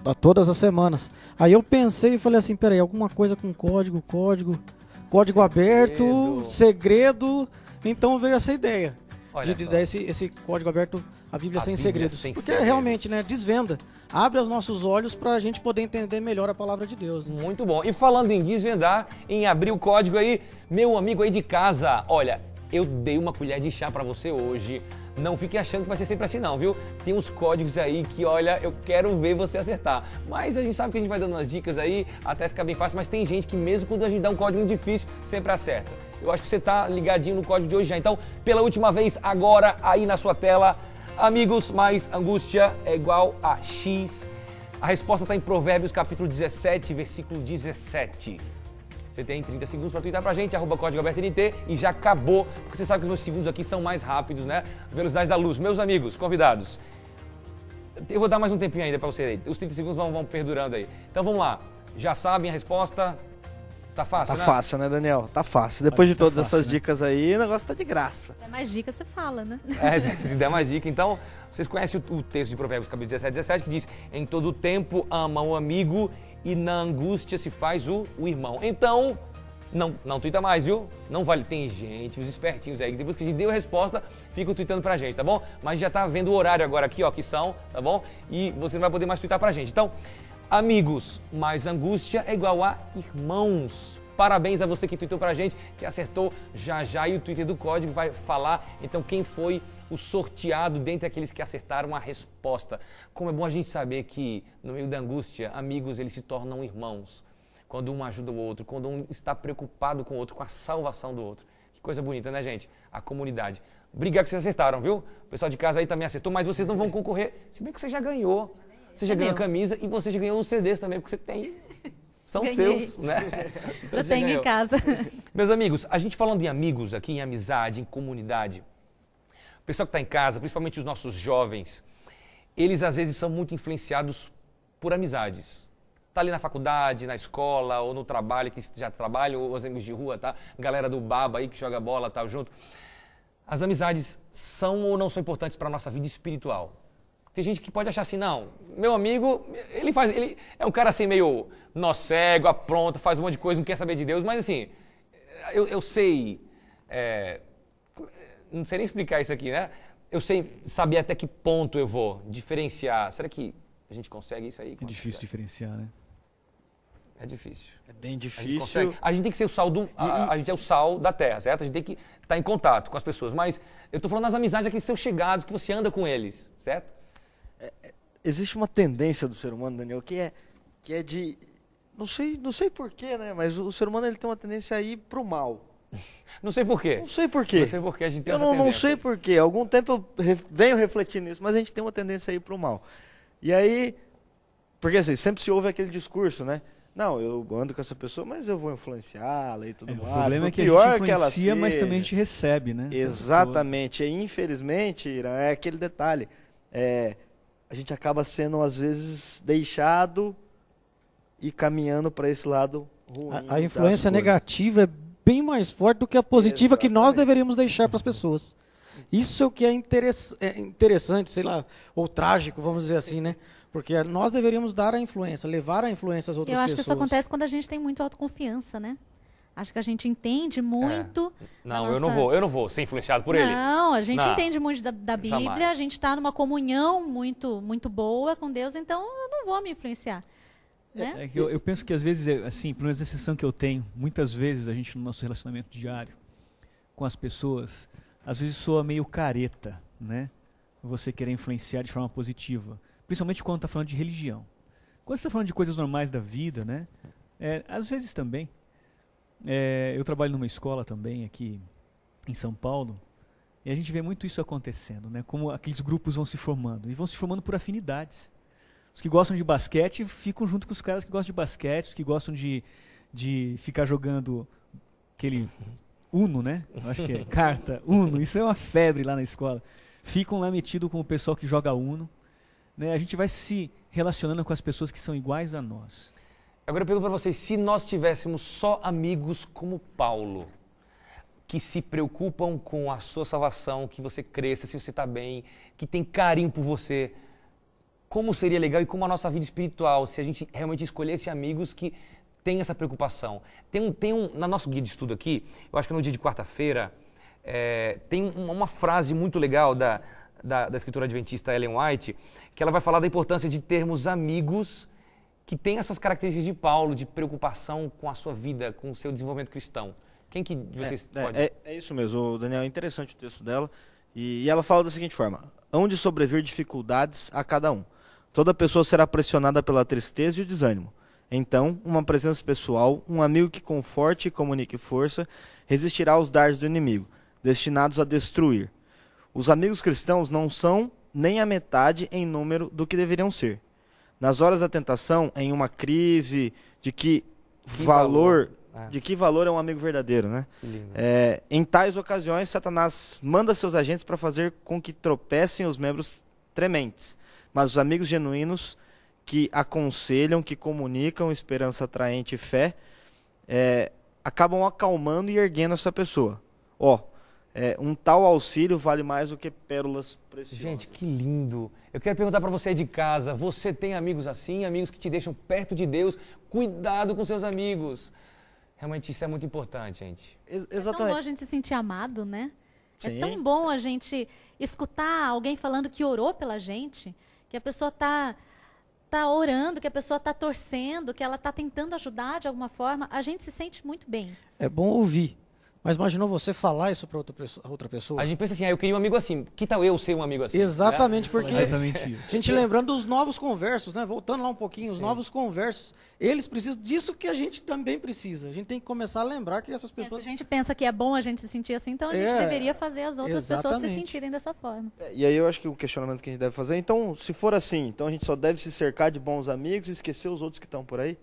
a todas as semanas. Aí eu pensei e falei assim, peraí, alguma coisa com código aberto, segredo. Então veio essa ideia de dar esse código aberto, a Bíblia Sem Segredos. Porque realmente, né, desvenda, abre os nossos olhos para a gente poder entender melhor a palavra de Deus. Né? Muito bom. E falando em desvendar, em abrir o código aí, meu amigo aí de casa, olha, eu dei uma colher de chá para você hoje. Não fique achando que vai ser sempre assim não, viu? Tem uns códigos aí que, olha, eu quero ver você acertar. Mas a gente sabe que a gente vai dando umas dicas aí, até ficar bem fácil, mas tem gente que mesmo quando a gente dá um código muito difícil, sempre acerta. Eu acho que você tá ligadinho no código de hoje já. Então, pela última vez, agora, aí na sua tela, amigos, mais angústia é igual a X. A resposta está em Provérbios, capítulo 17, versículo 17. Você tem 30 segundos para twittar pra gente, @códigoabertoNT, e já acabou, porque você sabe que os meus segundos aqui são mais rápidos, né? Velocidade da luz. Meus amigos, convidados, eu vou dar mais um tempinho ainda para você aí. Os 30 segundos vão perdurando aí. Então vamos lá. Já sabem a resposta? Tá fácil, né? Tá fácil, né, Daniel? Tá fácil. Depois de todas essas dicas aí, o negócio tá de graça. Se der mais dicas, você fala, né? Se der mais dica. Então, vocês conhecem o texto de Provérbios, capítulo 17, 17, que diz: em todo tempo ama o amigo e na angústia se faz o irmão. Então, não tuita mais, viu? Não vale. Tem gente, os espertinhos aí, que depois que a gente deu a resposta, ficam tuitando pra gente, tá bom? Mas já tá vendo o horário agora aqui, ó, que são, tá bom? E você não vai poder mais tuitar pra gente. Então, amigos, mais angústia é igual a irmãos. Parabéns a você que tuitou pra gente, que acertou já e o Twitter do Código vai falar, então, quem foi o sorteado dentre aqueles que acertaram a resposta. Como é bom a gente saber que, no meio da angústia, amigos, eles se tornam irmãos. Quando um ajuda o outro, quando um está preocupado com o outro, com a salvação do outro. Que coisa bonita, né, gente? A comunidade. Obrigado que vocês acertaram, viu? O pessoal de casa aí também acertou, mas vocês não vão concorrer, se bem que você já ganhou. Você já ganhou a camisa e você já ganhou os CDs também, porque você tem. São seus, né? Então, eu tenho em casa. Meus amigos, a gente falando em amigos aqui, em amizade, em comunidade, o pessoal que está em casa, principalmente os nossos jovens, eles às vezes são muito influenciados por amizades. Tá ali na faculdade, na escola, ou no trabalho, que já trabalham, ou os amigos de rua, tá? Galera do baba aí que joga bola, tá junto. As amizades são ou não são importantes para a nossa vida espiritual? Tem gente que pode achar assim, não, meu amigo, ele é um cara assim meio nó cego, apronta, faz um monte de coisa, não quer saber de Deus, mas assim, eu sei, não sei nem explicar isso aqui, né? Eu sei saber até que ponto eu vou diferenciar. Será que a gente consegue isso aí? É difícil diferenciar, né? É difícil. É bem difícil. A gente tem que ser o sal a gente é o sal da terra, certo? A gente tem que estar em contato com as pessoas. Mas eu estou falando das amizades aqui que são chegados, que você anda com eles, certo? Existe uma tendência do ser humano, Daniel, que é de... Não sei porquê, né? Mas o ser humano ele tem uma tendência a ir pro mal. Não sei porquê. Não sei porquê. Não sei porquê a gente tem essa tendência. Não sei porquê. Há algum tempo eu venho refletindo nisso, mas a gente tem uma tendência a ir pro mal. E aí... Porque assim, sempre se ouve aquele discurso, né? Não, eu ando com essa pessoa, mas eu vou influenciá-la e tudo mais. O problema é que a gente influencia, mas também a gente recebe, né? Exatamente. E infelizmente, Irã, é aquele detalhe. A gente acaba sendo, às vezes, deixado e caminhando para esse lado ruim. A influência negativa é bem mais forte do que a positiva. Exatamente. Que nós deveríamos deixar para as pessoas. Isso é o que é interessante, sei lá, ou trágico, vamos dizer assim, né? Porque nós deveríamos dar a influência, levar a influência às outras pessoas. Eu acho que isso acontece quando a gente tem muita autoconfiança, né? Acho que a gente entende muito. Não, nossa... eu não vou ser influenciado por ele. Não, a gente entende muito da Bíblia, Jamais. a gente está numa comunhão muito boa com Deus, então eu não vou me influenciar. Né? É que eu penso que às vezes, assim, pelo menos a sensação que eu tenho, muitas vezes a gente no nosso relacionamento diário com as pessoas, às vezes soa meio careta, né? Você querer influenciar de forma positiva, principalmente quando está falando de religião. Quando você está falando de coisas normais da vida, né? Às vezes também. Eu trabalho numa escola também aqui em São Paulo e a gente vê muito isso acontecendo, né? Como aqueles grupos vão se formando e vão se formando por afinidades. Os que gostam de basquete ficam junto com os caras que gostam de basquete, os que gostam de ficar jogando aquele Uno, né? Eu acho que é carta, Uno, isso é uma febre lá na escola. Ficam lá metidos com o pessoal que joga Uno, né? A gente vai se relacionando com as pessoas que são iguais a nós. Agora eu pergunto para vocês, se nós tivéssemos só amigos como Paulo, que se preocupam com a sua salvação, que você cresça, se você está bem, que tem carinho por você, como seria legal e como a nossa vida espiritual, se a gente realmente escolhesse amigos que têm essa preocupação. Na nosso guia de estudo aqui, eu acho que no dia de quarta-feira, tem uma frase muito legal da escritora adventista Ellen White, que ela vai falar da importância de termos amigos que tem essas características de Paulo, de preocupação com a sua vida, com o seu desenvolvimento cristão. Quem que de vocês pode... É isso mesmo, Daniel, é interessante o texto dela. E ela fala da seguinte forma: hão de sobrevir dificuldades a cada um. Toda pessoa será pressionada pela tristeza e o desânimo. Então, uma presença pessoal, um amigo que conforte e comunique força, resistirá aos dardos do inimigo, destinados a destruir. Os amigos cristãos não são nem a metade em número do que deveriam ser. Nas horas da tentação, em uma crise, de que valor é um amigo verdadeiro, né? Em tais ocasiões, Satanás manda seus agentes para fazer com que tropecem os membros trementes. Mas os amigos genuínos que aconselham, que comunicam esperança atraente e fé, acabam acalmando e erguendo essa pessoa. Um tal auxílio vale mais do que pérolas preciosas. Gente, que lindo. Eu quero perguntar para você de casa, você tem amigos assim, amigos que te deixam perto de Deus? Cuidado com seus amigos. Realmente isso é muito importante, gente. Exatamente. É tão bom a gente se sentir amado, né? Sim. É tão bom a gente escutar alguém falando que orou pela gente, que a pessoa tá orando, que a pessoa tá torcendo, que ela tá tentando ajudar de alguma forma. A gente se sente muito bem. É bom ouvir. Mas imaginou você falar isso para outra pessoa? A gente pensa assim, eu queria um amigo assim. Que tal eu ser um amigo assim? Exatamente, porque Exatamente. a gente lembrando dos novos conversos, né? Voltando lá um pouquinho, os novos conversos, eles precisam disso que a gente também precisa. A gente tem que começar a lembrar que essas pessoas... Se a gente pensa que é bom a gente se sentir assim, então a gente deveria fazer as outras pessoas se sentirem dessa forma. E aí eu acho que o questionamento que a gente deve fazer, então, se for assim, então a gente só deve se cercar de bons amigos e esquecer os outros que estão por aí?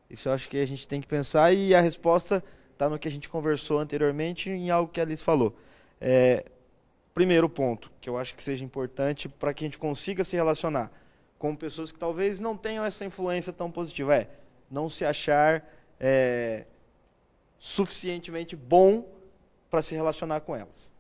Isso eu acho que a gente tem que pensar, e a resposta está no que a gente conversou anteriormente, em algo que a Alice falou. Primeiro ponto, que eu acho que seja importante para que a gente consiga se relacionar com pessoas que talvez não tenham essa influência tão positiva, não se achar suficientemente bom para se relacionar com elas.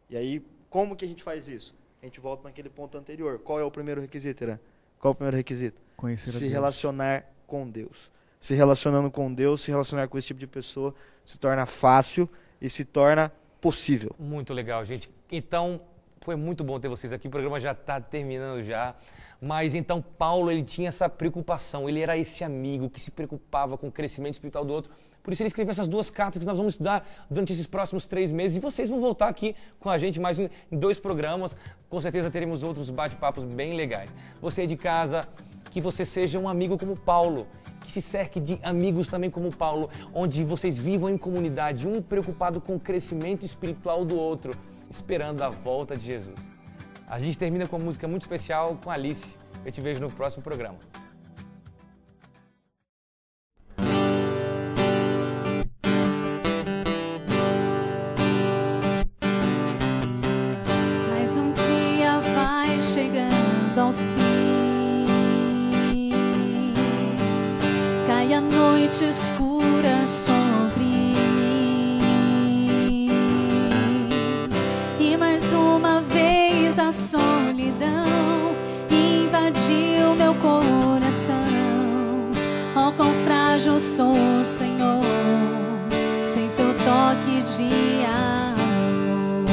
E aí, como que a gente faz isso? A gente volta naquele ponto anterior. Qual é o primeiro requisito, Irã? Qual é o primeiro requisito? Conhecer a Deus. Se relacionar com Deus. Se relacionando com Deus, se relacionar com esse tipo de pessoa, se torna fácil e se torna possível. Muito legal, gente. Então, foi muito bom ter vocês aqui. O programa já está terminando já. Mas então, Paulo, ele tinha essa preocupação. Ele era esse amigo que se preocupava com o crescimento espiritual do outro. Por isso ele escreveu essas 2 cartas que nós vamos estudar durante esses próximos 3 meses. E vocês vão voltar aqui com a gente mais em 2 programas. Com certeza teremos outros bate-papos bem legais. Você aí de casa, que você seja um amigo como Paulo. Que se cerque de amigos também como Paulo, onde vocês vivam em comunidade, um preocupado com o crescimento espiritual do outro, esperando a volta de Jesus. A gente termina com uma música muito especial com a Alice. Eu te vejo no próximo programa. Mais um dia vai chegando ao fim. Cai a noite escura sobre mim, e mais uma vez a solidão invadiu coração. Oh, quão frágil sou, Senhor, sem seu toque de amor.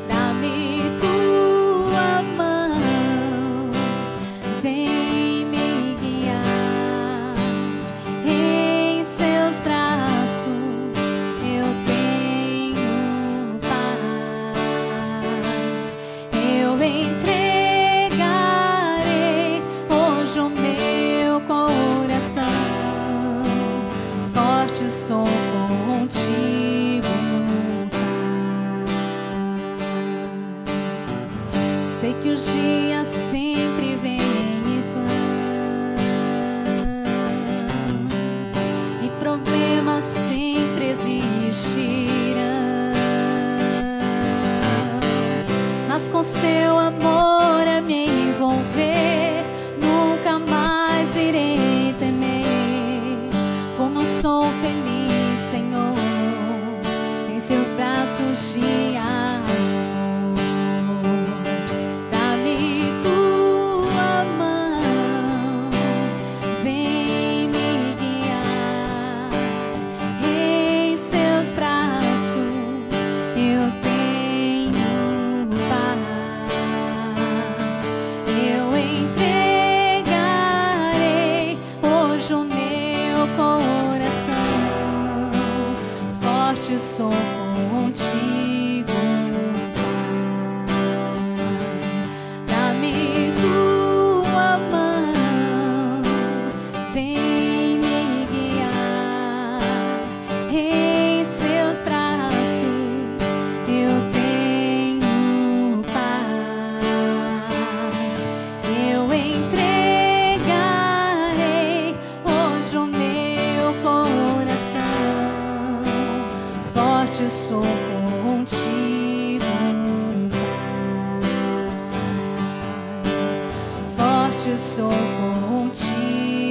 Dá-me tua mão, vem me guiar. Em seus braços eu tenho paz. Eu entregarei hoje o meu coração. Forte sou contigo, Pai. Sei que os dias sempre vêm e vão, e problemas sempre existirão, mas com seu amor a me envolver, nunca mais irei temer. Como sou feliz, Senhor, em seus braços de amor. Dá-me tua mão, vem me guiar. Em seus braços eu tenho paz. Eu entregarei hoje o meu coração. Forte sou contigo, Pai. Dá-me tua mão, vem me guiar. Em seus braços eu tenho paz. Eu entregarei hoje o meu coração. Forte sou contigo, Pai. Forte sou contigo.